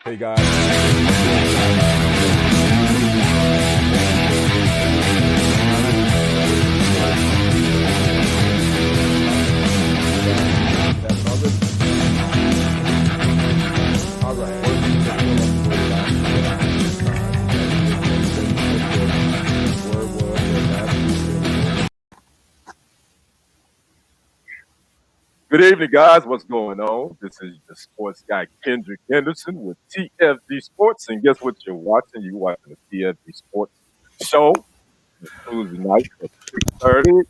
Hey guys. All right. Good evening, guys. What's going on? This is the sports guy Kendrick Henderson with TFG Sports, and guess what you're watching? You're watching the TFG Sports show Tuesday night at 6:30,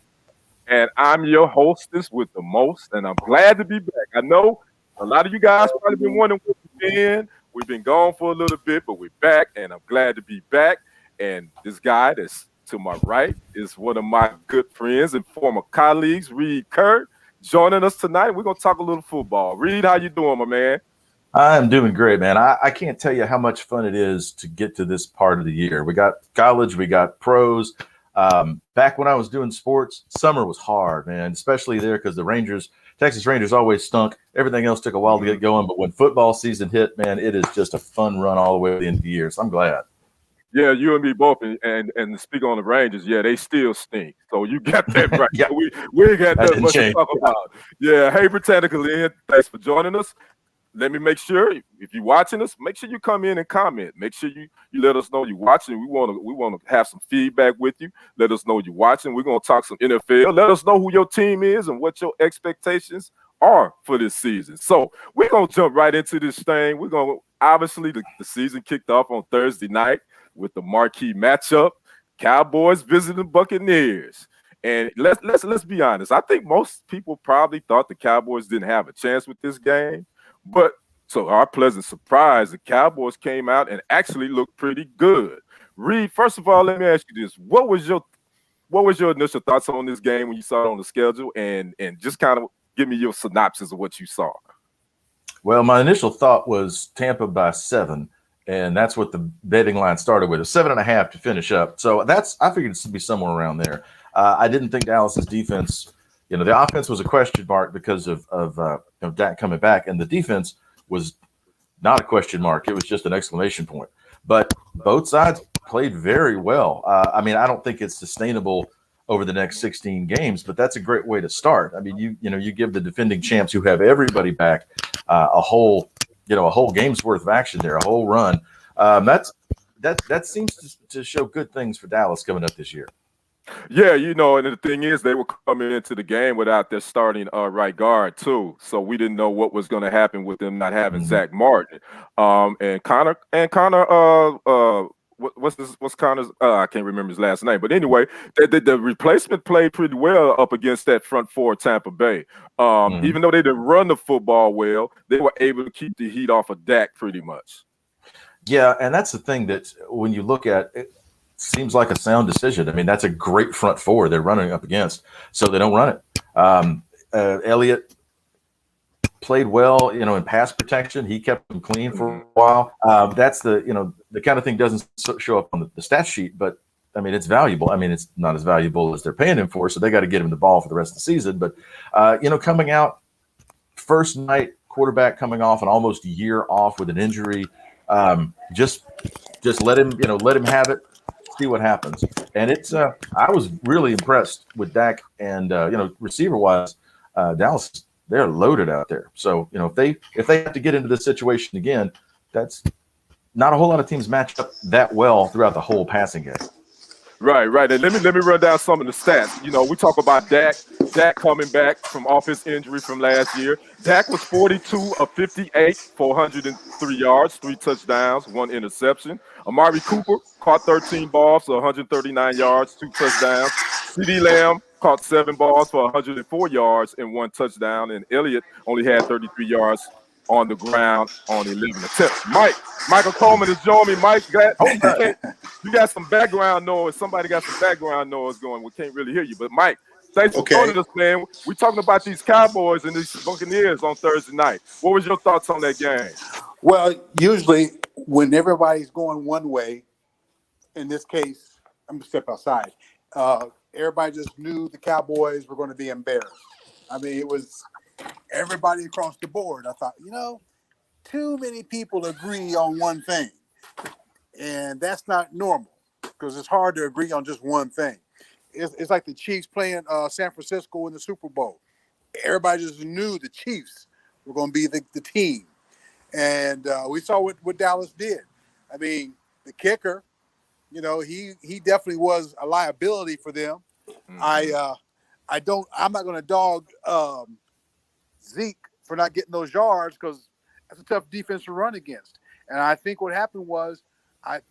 and I'm your hostess with the most, and I'm glad to be back. I know a lot of you guys probably been wondering where we've been. We've been gone for a little bit, but we're back, and I'm glad to be back. And this guy that's to my right is one of my good friends and former colleagues, Reed Kurt, joining us tonight. We're gonna talk a little football. Reed, how you doing, my man? I'm doing great, man. I can't tell you how much fun it is to get to this part of the year. We got college, we got pros. Back when I was doing sports, summer was hard, man, especially there because the Rangers, Texas Rangers always stunk. Everything else took a while to get going. But when football season hit, man, it is just a fun run all the way to the end of the year. So I'm glad. Yeah, you and me both. And to speak on the Rangers, yeah, they still stink. So you got that right. Yeah. We ain't got that much change. to talk about. Yeah, hey, Britannica Lynn, thanks for joining us. Let me make sure if you're watching us, make sure you come in and comment. Make sure you let us know you're watching. We want to have some feedback with you. Let us know you're watching. We're gonna talk some NFL. Let us know who your team is and what your expectations are for this season. So we're gonna jump right into this thing. We're gonna obviously the season kicked off on Thursday night with the Marquee Matchup. Cowboys visiting Buccaneers. And let's be honest. I think most people probably thought the Cowboys didn't have a chance with this game. But to our pleasant surprise, the Cowboys came out and actually looked pretty good. Reed, first of all, let me ask you this: what was your initial thoughts on this game when you saw it on the schedule, and just kind of give me your synopsis of what you saw? Well, my initial thought was Tampa by 7, and that's what the betting line started with, a 7.5 to finish up. So I figured it would be somewhere around there. I didn't think Dallas's defense. The offense was a question mark because of Dak coming back, and the defense was not a question mark. It was just an exclamation point. But both sides played very well. I don't think it's sustainable over the next 16 games, but that's a great way to start. I mean, you give the defending champs who have everybody back a whole game's worth of action there, a whole run. That seems to show good things for Dallas coming up this year. Yeah, and the thing is, they were coming into the game without their starting right guard too, so we didn't know what was going to happen with them not having Zach Martin. And Connor. What's Connor's? I can't remember his last name, but anyway, the replacement played pretty well up against that front four Tampa Bay. Even though they didn't run the football well, they were able to keep the heat off of Dak pretty much. Yeah, and that's the thing that when you look at it, seems like a sound decision. I mean, that's a great front four they're running up against, so they don't run it. Elliott played well, in pass protection. He kept them clean for a while. That's the kind of thing doesn't show up on the stat sheet, but I mean, it's valuable. I mean, it's not as valuable as they're paying him for, so they got to get him the ball for the rest of the season. But coming out first night, quarterback coming off an almost year off with an injury, just let him have it. See what happens. And it's I was really impressed with Dak and receiver wise, Dallas, they're loaded out there. So if they have to get into this situation again, that's not a whole lot of teams match up that well throughout the whole passing game. Right. And let me run down some of the stats. We talk about Dak coming back from off his injury from last year. Dak was 42 of 58 for 103 yards, 3 touchdowns, 1 interception. Amari Cooper caught 13 balls for 139 yards, 2 touchdowns. CeeDee Lamb caught 7 balls for 104 yards and 1 touchdown. And Elliott only had 33 yards on the ground on 11 attempts. Michael Coleman is joining me. Mike, you got some background noise. Somebody got some background noise going. We can't really hear you. But Mike, thanks for joining us, man. We're talking about these Cowboys and these Buccaneers on Thursday night. What was your thoughts on that game? Well, usually when everybody's going one way, in this case, I'm going to step outside. Everybody just knew the Cowboys were going to be embarrassed. I mean, it was everybody across the board. I thought, too many people agree on one thing, and that's not normal because it's hard to agree on just one thing. It's like the Chiefs playing San Francisco in the Super Bowl. Everybody just knew the Chiefs were going to be the team, and we saw what Dallas did. I mean, the kicker, he definitely was a liability for them. Mm-hmm. I'm not going to dog Zeke for not getting those yards because that's a tough defense to run against. And I think what happened was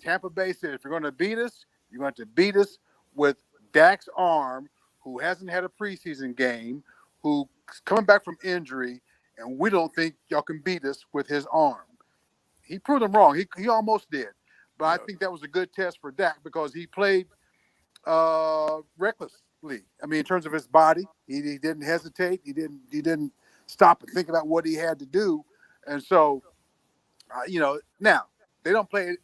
Tampa Bay said, if you're going to beat us, you're going to beat us with Dak's arm, who hasn't had a preseason game, who's coming back from injury, and we don't think y'all can beat us with his arm. He proved them wrong. He almost did. But I think that was a good test for Dak because he played recklessly. I mean, in terms of his body, he didn't hesitate. He didn't stop and think about what he had to do. And so, now they don't play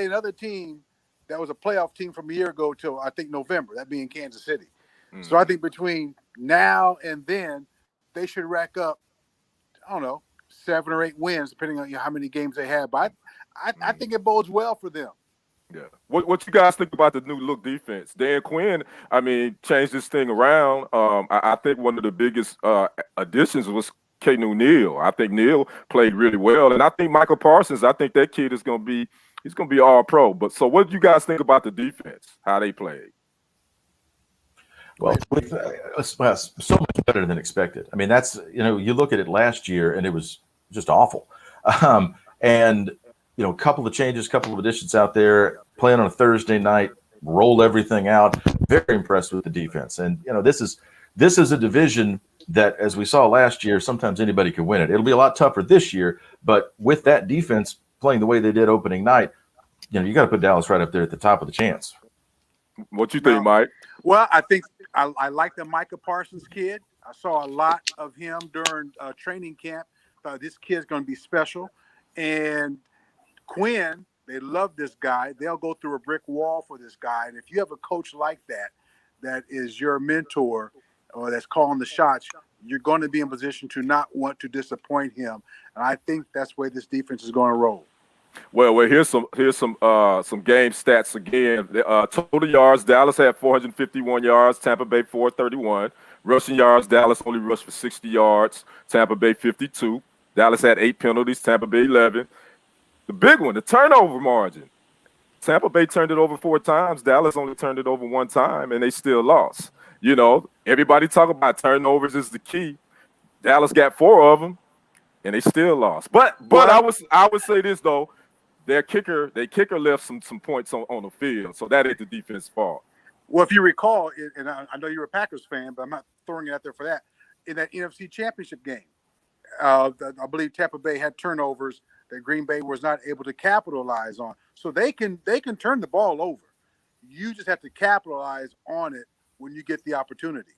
another team that was a playoff team from a year ago till I think November, that being Kansas City. Mm-hmm. So I think between now and then, they should rack up, I don't know, 7 or 8 wins, depending on how many games they have. But I think it bodes well for them. Yeah. What you guys think about the new look defense? Dan Quinn, changed this thing around. I think one of the biggest additions was Caden Neal. I think Neal played really well, and I think Michael Parsons. I think that kid is going to be all pro. But so, what do you guys think about the defense? How they played? Well, so much better than expected. I mean, that's you look at it last year, and it was just awful. And a couple of changes, couple of additions out there, playing on a Thursday night, rolled everything out. Very impressed with the defense. And this is a division that, as we saw last year, sometimes anybody can win it. It'll be a lot tougher this year, but with that defense playing the way they did opening night, you got to put Dallas right up there at the top of the chance. What you think, Mike? Well, I think I like the Micah Parsons kid. I saw a lot of him during training camp. Thought this kid's going to be special. And Quinn, they love this guy. They'll go through a brick wall for this guy. And if you have a coach like that is your mentor or that's calling the shots, you're going to be in position to not want to disappoint him. And I think that's where this defense is going to roll. Well, here's some game stats again. Total yards, Dallas had 451 yards, Tampa Bay 431. Rushing yards, Dallas only rushed for 60 yards, Tampa Bay 52. Dallas had 8 penalties, Tampa Bay 11. The big one, the turnover margin. Tampa Bay turned it over 4 times. Dallas only turned it over 1 time, and they still lost. Everybody talk about turnovers is the key. Dallas got 4 of them, and they still lost. But I would say this though, their kicker left some points on the field, so that ain't the defense's fault. Well, if you recall, and I know you're a Packers fan, but I'm not throwing it out there for that. In that NFC Championship game, I believe Tampa Bay had turnovers that Green Bay was not able to capitalize on. So they can turn the ball over. You just have to capitalize on it when you get the opportunity.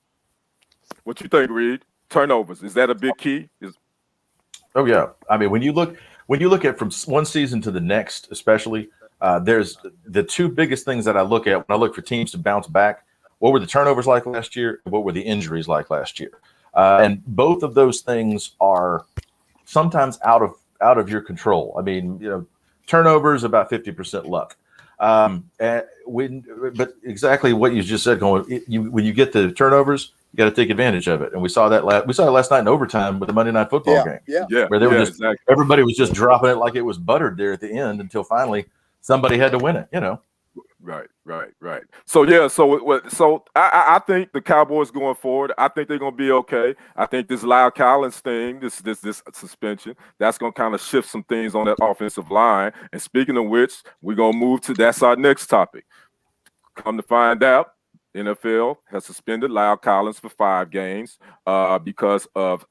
What you think, Reed? Turnovers, is that a big key? Oh yeah. I mean, when you look at from one season to the next, especially, there's the 2 biggest things that I look at when I look for teams to bounce back. What were the turnovers like last year? And what were the injuries like last year? And both of those things are sometimes out of your control. I mean, turnovers about 50% luck. But exactly what you just said, when you get the turnovers, you got to take advantage of it. And we saw that last night in overtime with the Monday Night Football game. Yeah. Where they were just everybody was just dropping it like it was buttered there at the end until finally somebody had to win it. Right. So I think the Cowboys going forward, I think they're going to be okay. I think this Lyle Collins thing, this suspension, that's going to kind of shift some things on that offensive line. And speaking of which, we're going to move to that's our next topic. Come to find out, NFL has suspended Lyle Collins for 5 games because of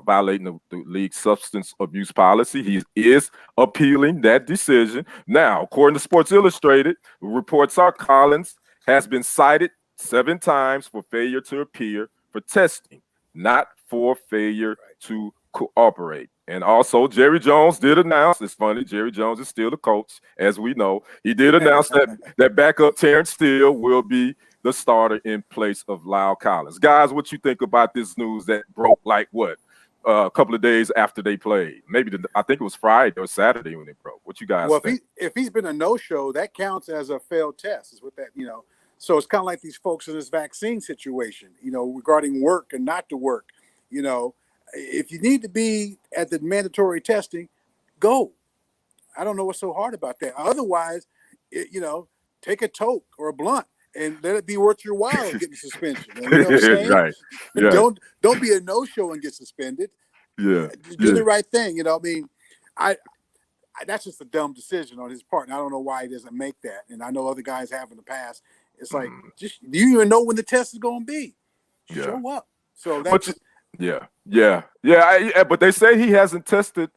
violating the league's substance abuse policy. He is appealing that decision. Now, according to Sports Illustrated, reports are Collins has been cited 7 times for failure to appear for testing, not for failure to cooperate. And also, Jerry Jones did announce, it's funny, Jerry Jones is still the coach, as we know. He did announce that backup Terrence Steele will be the starter in place of Lyle Collins. Guys, what you think about this news that broke like what? a couple of days after they played. Maybe I think it was Friday or Saturday when they broke. What you guys think? If he's been a no-show, that counts as a failed test. Is what that So it's kind of like these folks in this vaccine situation, regarding work and not to work. If you need to be at the mandatory testing, go. I don't know what's so hard about that. Otherwise, take a toke or a blunt and let it be worth your while getting suspension. You know what I'm saying? Right. Yeah. Don't be a no-show and get suspended. Yeah. Do the right thing. I that's just a dumb decision on his part, and I don't know why he doesn't make that. And I know other guys have in the past. It's like, just do you even know when the test is going to be? Show up. So that's but they say he hasn't tested.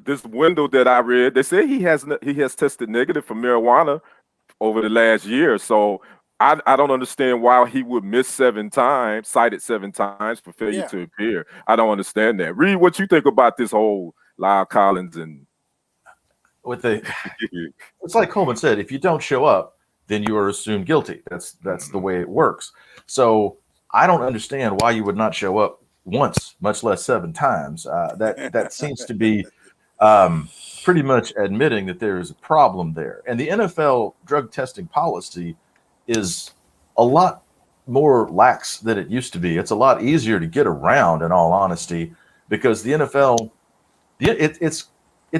This window that I read, they say he has tested negative for marijuana over the last year. So I don't understand why he would miss cited 7 times for failure to appear. I don't understand that. Reed, what you think about this whole Lyle Collins and it's like Coleman said, if you don't show up, then you are assumed guilty. That's the way it works. So I don't understand why you would not show up once, much less 7 times. That seems to be pretty much admitting that there is a problem there. And the NFL drug testing policy is a lot more lax than it used to be. It's a lot easier to get around, in all honesty, because the NFL, it's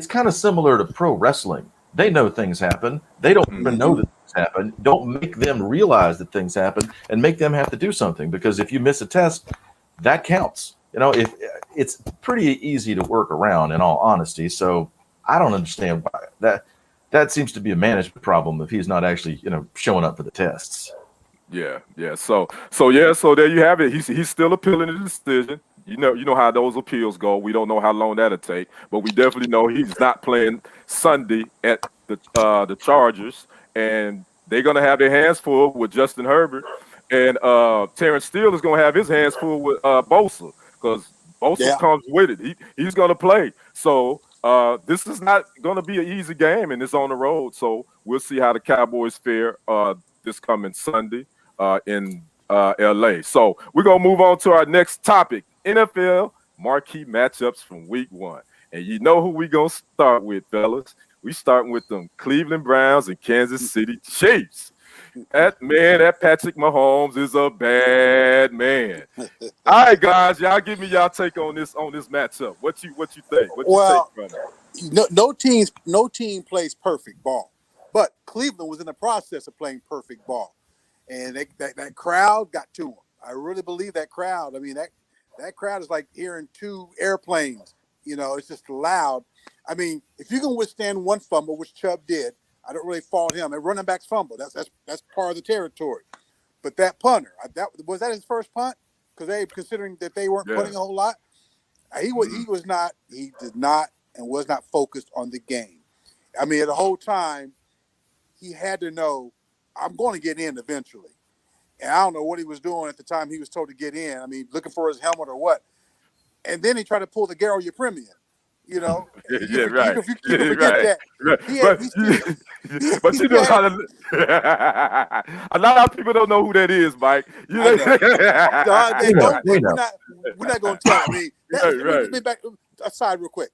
kind of similar to pro wrestling. They know things happen. They don't even know that things happen. Don't make them realize that things happen and make them have to do something, because if you miss a test, that counts. If it's pretty easy to work around, in all honesty. So I don't understand why that seems to be a management problem if he's not actually, showing up for the tests. Yeah. So there you have it. He's still appealing the decision. You know how those appeals go. We don't know how long that'll take, but we definitely know he's not playing Sunday at the Chargers, and they're gonna have their hands full with Justin Herbert, and Terrence Steele is gonna have his hands full with Bosa, because Bosa comes with it. He's gonna play. So this is not gonna be an easy game, and it's on the road. So we'll see how the Cowboys fare this coming Sunday in LA. So we're gonna move on to our next topic: NFL marquee matchups from Week 1. And you know who we gonna start with, fellas? We starting with them Cleveland Browns and Kansas City Chiefs. That Patrick Mahomes is a bad man. All right, guys, y'all give me y'all take on this matchup. What you think? What you take from it? No team plays perfect ball, but Cleveland was in the process of playing perfect ball, and that crowd got to them. I really believe that crowd. I mean, that crowd is like hearing 2 airplanes. It's just loud. I mean, if you can withstand one fumble, which Chubb did, I don't really fault him. And running backs fumble, that's part of the territory. But that punter, was that his first punt? Because considering that they weren't punting a whole lot, he did not and was not focused on the game. I mean, the whole time he had to know, I'm going to get in eventually. And I don't know what he was doing at the time he was told to get in. I mean, looking for his helmet or what. And then he tried to pull the Garo Yepremian. You right. You can forget that. But you know how a lot of people don't know who that is, Mike. We're not going to tell. I mean, let me back aside real quick.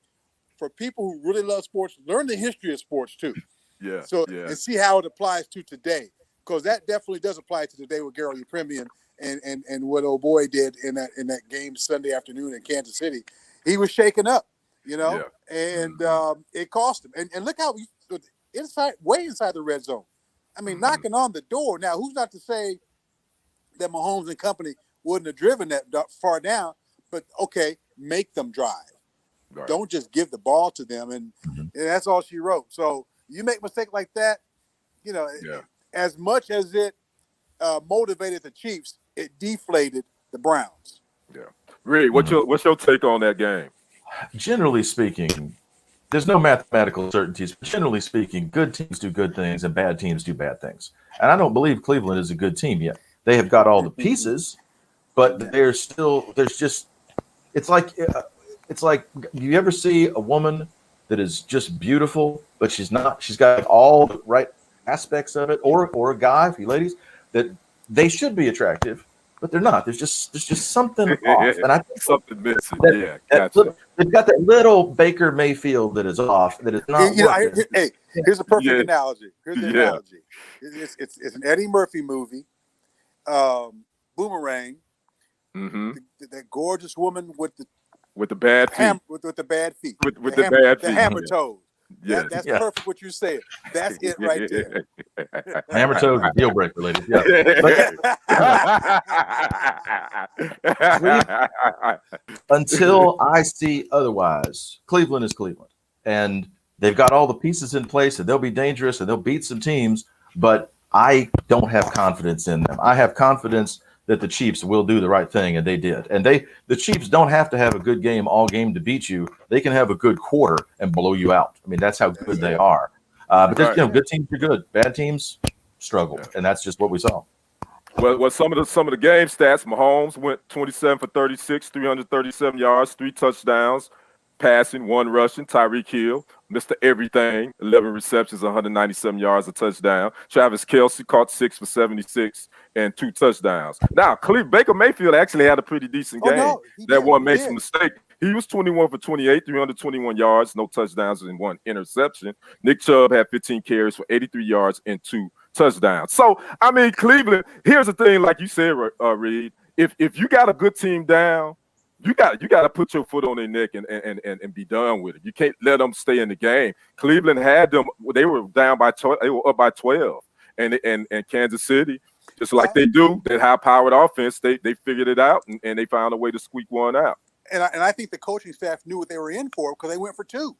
For people who really love sports, learn the history of sports too. Yeah. And see how it applies to today, because that definitely does apply to today with Garo Yepremian and what old boy did in that game Sunday afternoon in Kansas City. He was shaken up. And it cost him. And look how way inside the red zone. I mean, knocking on the door. Now, who's not to say that Mahomes and company wouldn't have driven that far down? But okay, make them drive. Right. Don't just give the ball to them, and that's all she wrote. So you make a mistake like that, as much as it motivated the Chiefs, it deflated the Browns. Yeah. Reed, what's your take on that game? Generally speaking, there's no mathematical certainties, but generally speaking, good teams do good things and bad teams do bad things. And I don't believe Cleveland is a good team yet. They have got all the pieces, but it's like, you ever see a woman that is just beautiful, but she's got all the right aspects of it, or a guy, for you ladies, that they should be attractive, but they're not. There's just something off, and I think something missing. that, Gotcha. they've got that little Baker Mayfield that is off, that is not working. Here's a perfect Yeah. analogy. Here's the analogy. It's an Eddie Murphy movie, Boomerang. Mm-hmm. That gorgeous woman with the bad feet. with the bad feet. With the bad feet. The hammer toes. Yes. That's perfect what you're saying. That's it right there. Hammer toes, deal breaker, ladies. Yeah. Until I see otherwise, Cleveland is Cleveland, and they've got all the pieces in place, and they'll be dangerous, and they'll beat some teams. But I don't have confidence in them. I have confidence that the Chiefs will do the right thing, and they did. And the Chiefs don't have to have a good game all game to beat you. They can have a good quarter and blow you out. I mean, that's how good they are. But there's, good teams are good. Bad teams struggle, and that's just what we saw. Well, some of the game stats. Mahomes went 27 for 36, 337 yards, 3 touchdowns, passing, 1 rushing. Tyreek Hill, Mr. Everything, 11 receptions, 197 yards, a touchdown. Travis Kelce caught 6 for 76 and 2 touchdowns. Now, Baker Mayfield actually had a pretty decent game. That one makes a mistake. He was 21 for 28, 321 yards, no touchdowns, and 1 interception. Nick Chubb had 15 carries for 83 yards and 2 touchdowns. So, I mean, Cleveland, here's the thing, like you said, Reed, if you got a good team down, you got to put your foot on their neck and be done with it. You can't let them stay in the game. Cleveland had them; they were down by 12, they were up by 12, and Kansas City, just like they do, that high-powered offense, they figured it out and they found a way to squeak one out. And I think the coaching staff knew what they were in for because they went for 2.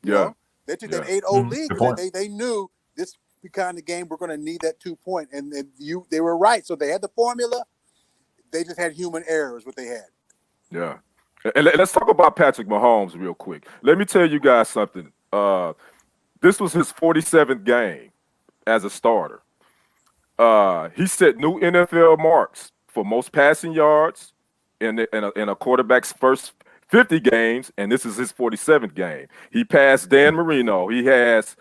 You know? They took that 8-0 lead. They knew this is the kind of game we're going to need that 2 point, and they were right. So they had the formula. They just had human errors. What they had. Yeah. And let's talk about Patrick Mahomes real quick. Let me tell you guys something. This was his 47th game as a starter. He set new NFL marks for most passing yards in a quarterback's first 50 games, and this is his 47th game. He passed Dan Marino. He has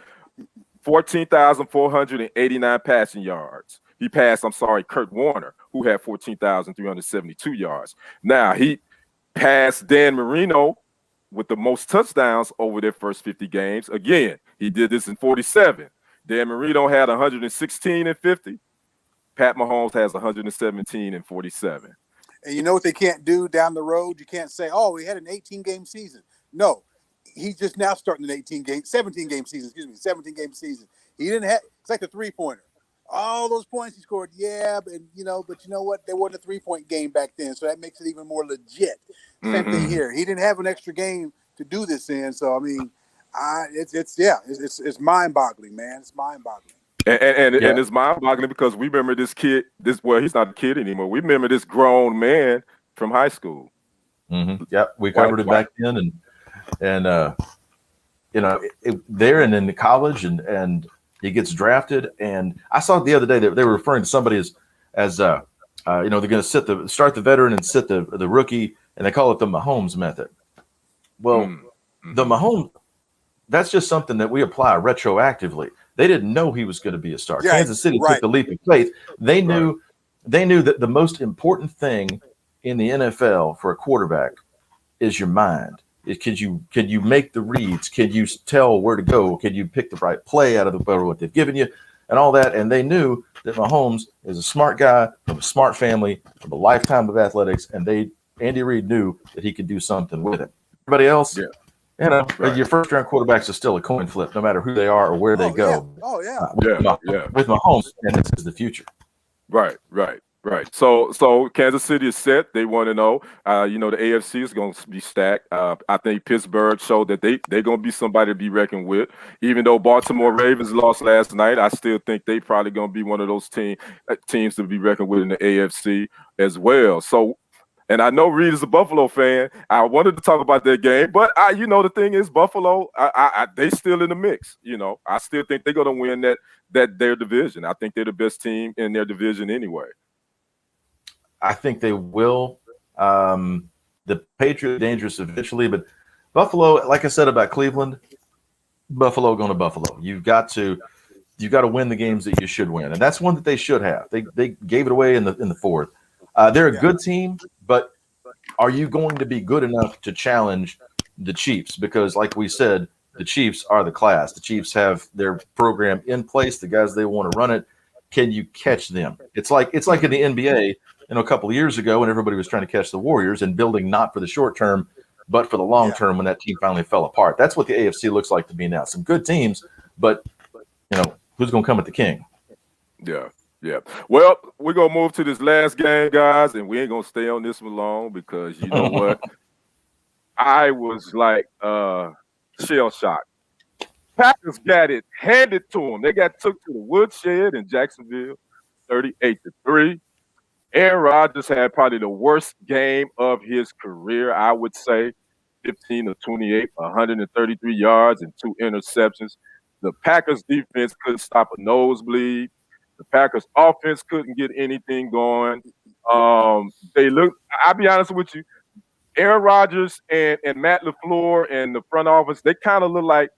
14,489 passing yards. He passed, Kurt Warner, who had 14,372 yards. Now, he passed Dan Marino with the most touchdowns over their first 50 games. Again, he did this in 47. Dan Marino had 116 and 50. Pat Mahomes has 117 and 47. And you know what they can't do down the road? You can't say, oh, we had an 18-game season. No, he's just now starting an 17-game season. He didn't have – it's like the three-pointer. All those points he scored, but you know what? There wasn't a 3-point game back then, so that makes it even more legit. Same thing here. He didn't have an extra game to do this in, so I mean, it's mind-boggling, man. It's mind-boggling. And it's mind-boggling because we remember this kid. He's not a kid anymore. We remember this grown man from high school. Mm-hmm. Yeah, we covered it back then, and there and in the college and. He gets drafted, and I saw the other day that they were referring to somebody as they're going to start the veteran and sit the rookie, and they call it the Mahomes method. Well, the Mahomes, that's just something that we apply retroactively. They didn't know he was going to be a star. Yeah, Kansas City took the leap of faith. They knew that the most important thing in the NFL for a quarterback is your mind. Can you make the reads? Can you tell where to go? Can you pick the right play out of what they've given you and all that? And they knew that Mahomes is a smart guy from a smart family, from a lifetime of athletics, and Andy Reid knew that he could do something with it. Everybody else, your first-round quarterbacks are still a coin flip, no matter who they are or where they go. With Mahomes, and this is the future. Right. So Kansas City is set. They 1-0. The AFC is going to be stacked. I think Pittsburgh showed that they're going to be somebody to be reckoned with. Even though Baltimore Ravens lost last night, I still think they probably going to be one of those teams to be reckoned with in the AFC as well. So, and I know Reed is a Buffalo fan. I wanted to talk about that game, but the thing is, Buffalo, they still in the mix. I still think they're going to win their division. I think they're the best team in their division anyway. I think they will. The Patriots are dangerous eventually, but Buffalo, like I said about Cleveland, Buffalo going to Buffalo. You've got to win the games that you should win, and that's one that they should have. They gave it away in the fourth. They're a good team, but are you going to be good enough to challenge the Chiefs? Because, like we said, the Chiefs are the class. The Chiefs have their program in place. The guys they want to run it. Can you catch them? It's like in the NBA, a couple of years ago when everybody was trying to catch the Warriors and building not for the short term, but for the long term when that team finally fell apart. That's what the AFC looks like to me now. Some good teams, but who's going to come at the king? Yeah. Yeah. Well, we're going to move to this last game, guys, and we ain't going to stay on this one long because you know what? I was like shell-shocked. Packers got it handed to them. They got took to the woodshed in Jacksonville, 38-3. Aaron Rodgers had probably the worst game of his career, I would say. 15 of 28, 133 yards and 2 interceptions. The Packers defense couldn't stop a nosebleed. The Packers offense couldn't get anything going. I'll be honest with you, Aaron Rodgers and Matt LaFleur and the front office, they kind of look like,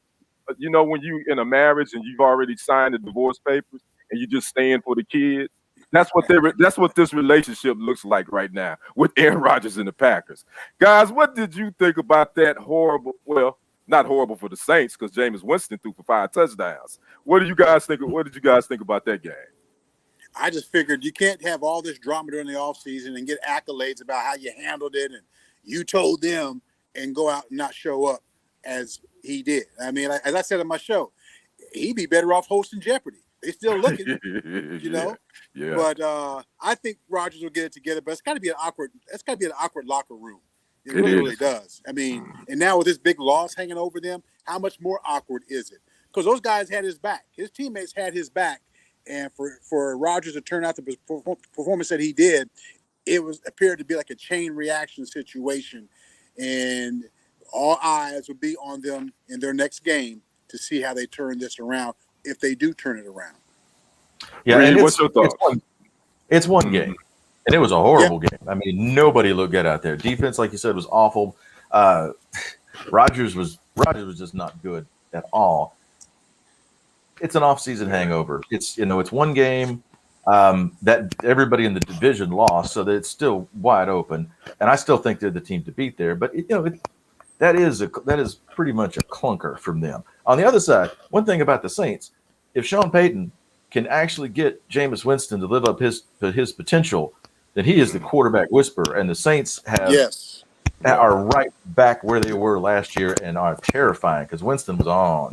when you in a marriage and you've already signed the divorce papers and you just staying for the kids. That's what this relationship looks like right now with Aaron Rodgers and the Packers. Guys, what did you think about that horrible? Well, not horrible for the Saints because Jameis Winston threw for 5 touchdowns. What did you guys think about that game? I just figured you can't have all this drama during the offseason and get accolades about how you handled it and you told them and go out and not show up as he did. I mean, as I said on my show, he'd be better off hosting Jeopardy. They still looking, Yeah. But I think Rodgers will get it together. But it's got to be an awkward locker room. It really does. I mean, and now with this big loss hanging over them, how much more awkward is it? Because those guys had his back. His teammates had his back. And for Rodgers to turn out the performance that he did, it appeared to be like a chain reaction situation. And all eyes would be on them in their next game to see how they turn this around, if they do turn it around. Yeah, Reed, what's your thoughts? It's one game, and it was a horrible game. I mean, nobody looked good out there. Defense, like you said, was awful. Rodgers was just not good at all. It's an off-season hangover. It's one game that everybody in the division lost, so that it's still wide open. And I still think they're the team to beat there. But that is pretty much a clunker from them. On the other side, one thing about the Saints, if Sean Payton can actually get Jameis Winston to live up his potential, then he is the quarterback whisperer. And the Saints are right back where they were last year and are terrifying because Winston was on.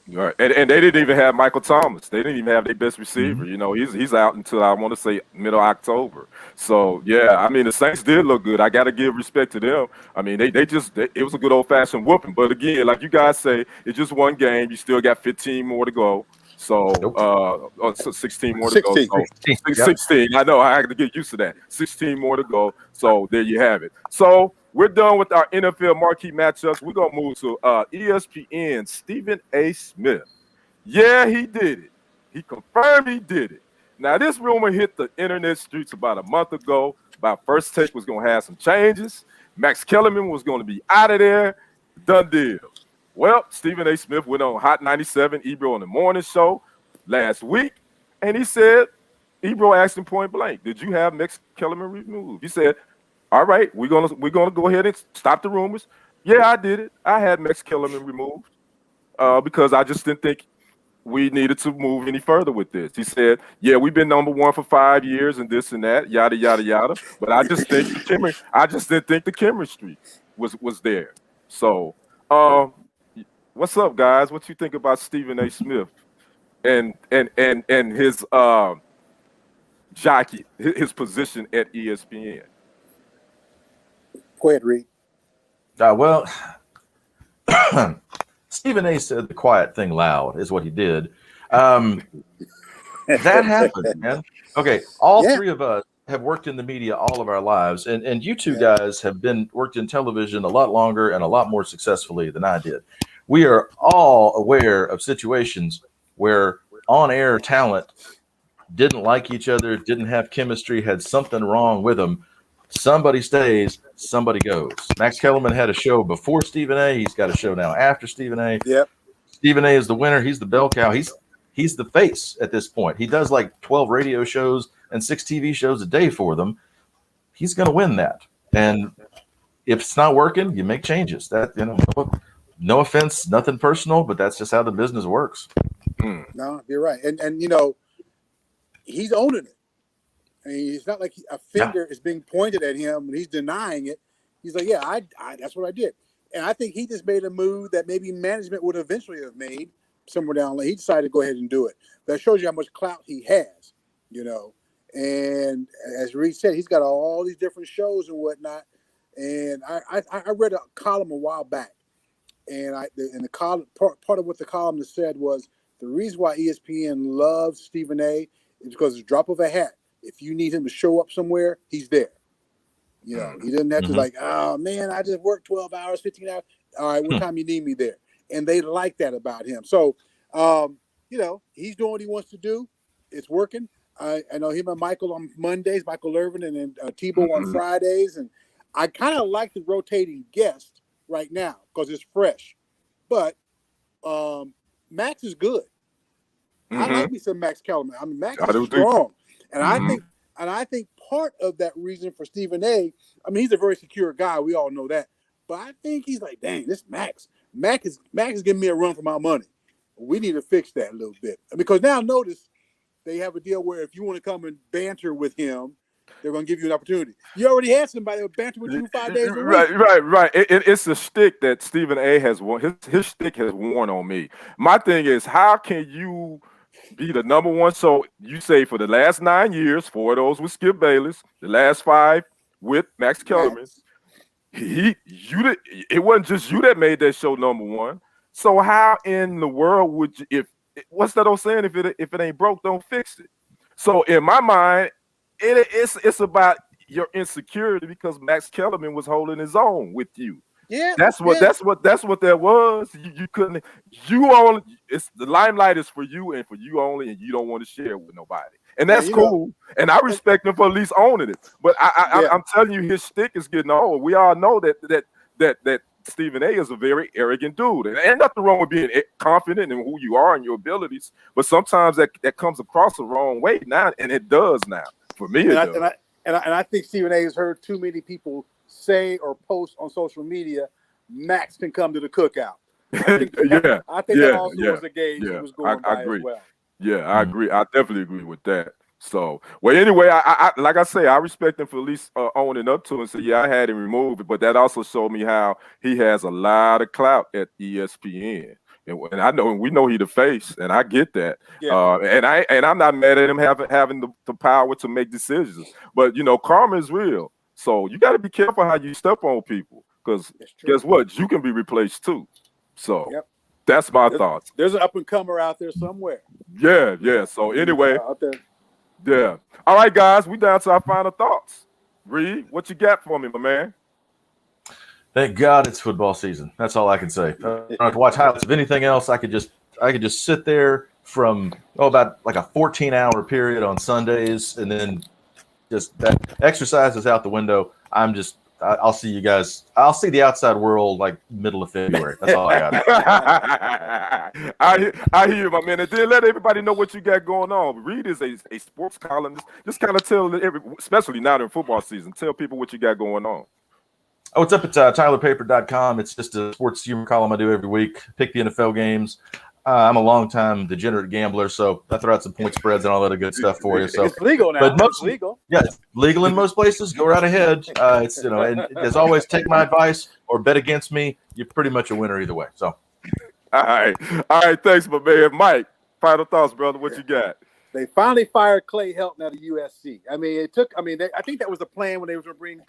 Right. And they didn't even have Michael Thomas. They didn't even have their best receiver. He's out until I want to say middle October. So I mean the Saints did look good. I got to give respect to them. I mean it was a good old fashioned whooping. But again, like you guys say, it's just one game. You still got 15 more to go. So 16 more to go. So 16. I know I had to get used to that. 16 more to go. So there you have it. So we're done with our NFL marquee matchups. We're going to move to ESPN Stephen A. Smith. Yeah, he did it. He confirmed he did it. Now, this rumor hit the internet streets about a month ago about First Take was going to have some changes. Max Kellerman was going to be out of there. Done deal. Well, Stephen A. Smith went on Hot 97, Ebro on the morning show last week, and he said, Ebro asked him point blank, did you have Max Kellerman removed? He said, all right, we're gonna go ahead and stop the rumors. Yeah, I did it. I had Max Kellerman removed because I just didn't think we needed to move any further with this. He said, yeah, we've been number 1 for 5 years and this and that, yada, yada, yada. But I just think didn't think the chemistry was there. So what's up, guys? What you think about Stephen A. Smith and his jockey, his position at ESPN? Go ahead, Reed. Well, Stephen A. said the quiet thing loud is what he did. That happened, man. Okay, all three of us have worked in the media all of our lives, and you two guys have worked in television a lot longer and a lot more successfully than I did. We are all aware of situations where on-air talent didn't like each other, didn't have chemistry, had something wrong with them. Somebody stays, somebody goes. Max Kellerman had a show before Stephen A. He's got a show now after Stephen A. Yep. Stephen A. is the winner. He's the bell cow. He's the face at this point. He does like 12 radio shows and 6 TV shows a day for them. he's going to win that. And if it's not working, you make changes. That, no offense, nothing personal, but that's just how the business works. No, you're right. And he's owning it. I mean, it's not like a finger is being pointed at him and he's denying it. He's like, yeah, I that's what I did. And I think he just made a move that maybe management would eventually have made somewhere down the line. He decided to go ahead and do it. That shows you how much clout he has, And as Reed said, he's got all these different shows and whatnot. And I read a column a while back, and the column part of what the columnist said was the reason why ESPN loves Stephen A. is because it's a drop of a hat. If you need him to show up somewhere, he's there. He doesn't have to oh man, I just worked 12 hours, 15 hours. All right, what time you need me there? And they like that about him. So, he's doing what he wants to do. It's working. I know him and Michael on Mondays, Michael Irvin, and then Tebow on Fridays. And I kind of like the rotating guest right now because it's fresh. But Max is good. I like me some Max Kellerman. I mean, Max is strong. And I think part of that reason for Stephen A., I mean, he's a very secure guy. We all know that. But I think he's like, dang, this Max is giving me a run for my money. We need to fix that a little bit. Because now notice they have a deal where if you want to come and banter with him, they're going to give you an opportunity. You already had somebody that would banter with you 5 days a week. Right. It's a stick that Stephen A. has worn. His stick has worn on me. My thing is, how can you be the number one? So you say for the last 9 years, 4 of those with Skip Bayless, the last 5 with Max Kellerman. It wasn't just you that made that show number one. So how in the world would you, what's that old saying? If it ain't broke, don't fix it. So in my mind, it's about your insecurity because Max Kellerman was holding his own with you. Yeah, that's what that was. You couldn't. You only. It's the limelight is for you and for you only, and you don't want to share it with nobody. And that's cool. And I respect him for at least owning it. But I'm telling you, his stick is getting old. We all know that Stephen A. is a very arrogant dude, and ain't nothing wrong with being confident in who you are and your abilities. But sometimes that comes across the wrong way now, and it does now. For me, and I think Stephen A. has heard too many people say or post on social media, Max can come to the cookout. I think that also was the gauge he was going by as well. Yeah, I agree. I definitely agree with that. So, well, anyway, I like I say, I respect him for at least owning up to it and say, yeah, I had him removed, but that also showed me how he has a lot of clout at ESPN. And we know he the face, and I get that. Yeah. And I'm not mad at him having the power to make decisions. But karma is real. So you got to be careful how you step on people, because guess what? You can be replaced too. So that's my thoughts. There's an up and comer out there somewhere. Yeah. So anyway, out there. Yeah. All right, guys, we down to our final thoughts. Reed, what you got for me, my man? Thank God it's football season. That's all I can say. I don't have to watch highlights of anything else. I could just sit there from about like a 14-hour period on Sundays, and then just that exercise is out the window. I'll see you guys. I'll see the outside world like middle of February. That's all I got. I hear you, my man. And then let everybody know what you got going on. Reed is a sports columnist. Just kind of tell especially now in football season, tell people what you got going on. Oh, it's up at tylerpaper.com. It's just a sports humor column I do every week. Pick the NFL games. I'm a long-time degenerate gambler, so I throw out some point spreads and all that good stuff for you. So it's legal now. But it's legal. Yeah, it's legal in most places. Go right ahead. And as always, take my advice or bet against me. You're pretty much a winner either way. So, all right. Thanks, my man. Mike, final thoughts, brother. What you got? They finally fired Clay Helton out of USC. I mean, I think that was the plan when they were going to bring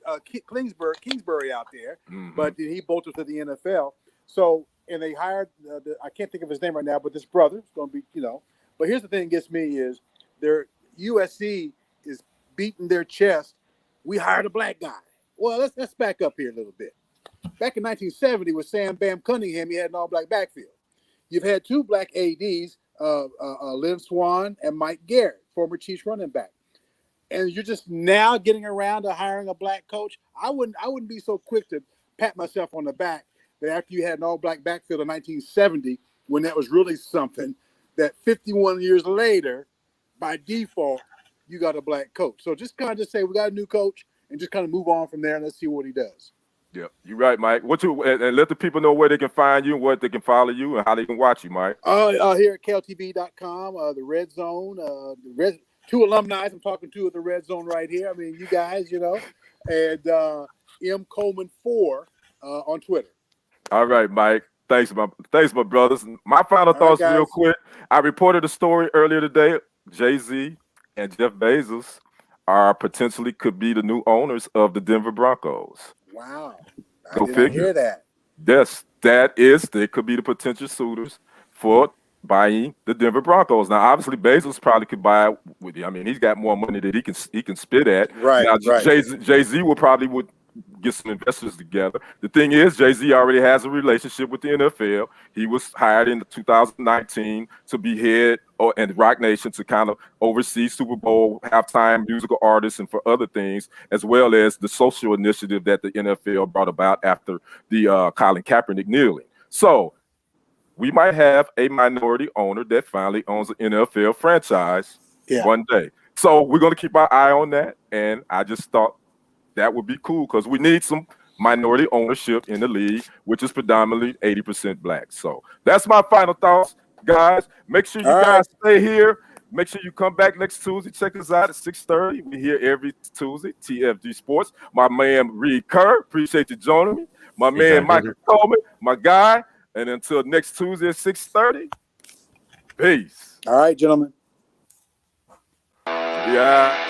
Kingsbury out there, but then he bolted to the NFL. So, and they hired, I can't think of his name right now, but this brother is going to be, But here's the thing that gets me is their USC is beating their chest. We hired a black guy. Well, let's back up here a little bit. Back in 1970 with Sam Bam Cunningham, he had an all-black backfield. You've had 2 black ADs, Lynn Swan and Mike Garrett, former Chiefs running back. And you're just now getting around to hiring a black coach. I wouldn't be so quick to pat myself on the back that after you had an all-black backfield in 1970, when that was really something, that 51 years later, by default, you got a black coach. So just kind of say we got a new coach. and just kind of move on from there. And let's see what he does. Yeah, you're right, Mike. And let the people know where they can find you and what they can follow you and how they can watch you, Mike. Here at KLTV.com, the Red Zone, two alumni. I'm talking to at the Red Zone right here. I mean, you guys, and M Coleman 4 on Twitter. All right, Mike. Thanks, my brothers. My final thoughts, real quick. I reported a story earlier today. Jay-Z and Jeff Bezos could be the new owners of the Denver Broncos. Wow. Go figure. Hear that. Yes, they could be the potential suitors for buying the Denver Broncos. Now, obviously, Bezos probably could buy it with you. I mean, he's got more money that he can spit at. Right. Now, right. Jay-Z would get some investors together. The thing is, Jay-Z already has a relationship with the NFL. He was hired in 2019 to be head and Rock Nation to kind of oversee Super Bowl halftime musical artists and for other things, as well as the social initiative that the NFL brought about after the Colin Kaepernick kneeling. So we might have a minority owner that finally owns an NFL franchise one day. So we're going to keep our eye on that. And I just thought that would be cool because we need some minority ownership in the league, which is predominantly 80% black. So that's my final thoughts, guys. Make sure you guys stay here. Make sure you come back next Tuesday. Check us out at 6:30. We here every Tuesday, TFG Sports. My man, Reed Kerr. Appreciate you joining me. My man, Michael Coleman, my guy. And until next Tuesday at 6:30, peace. All right, gentlemen. Yeah.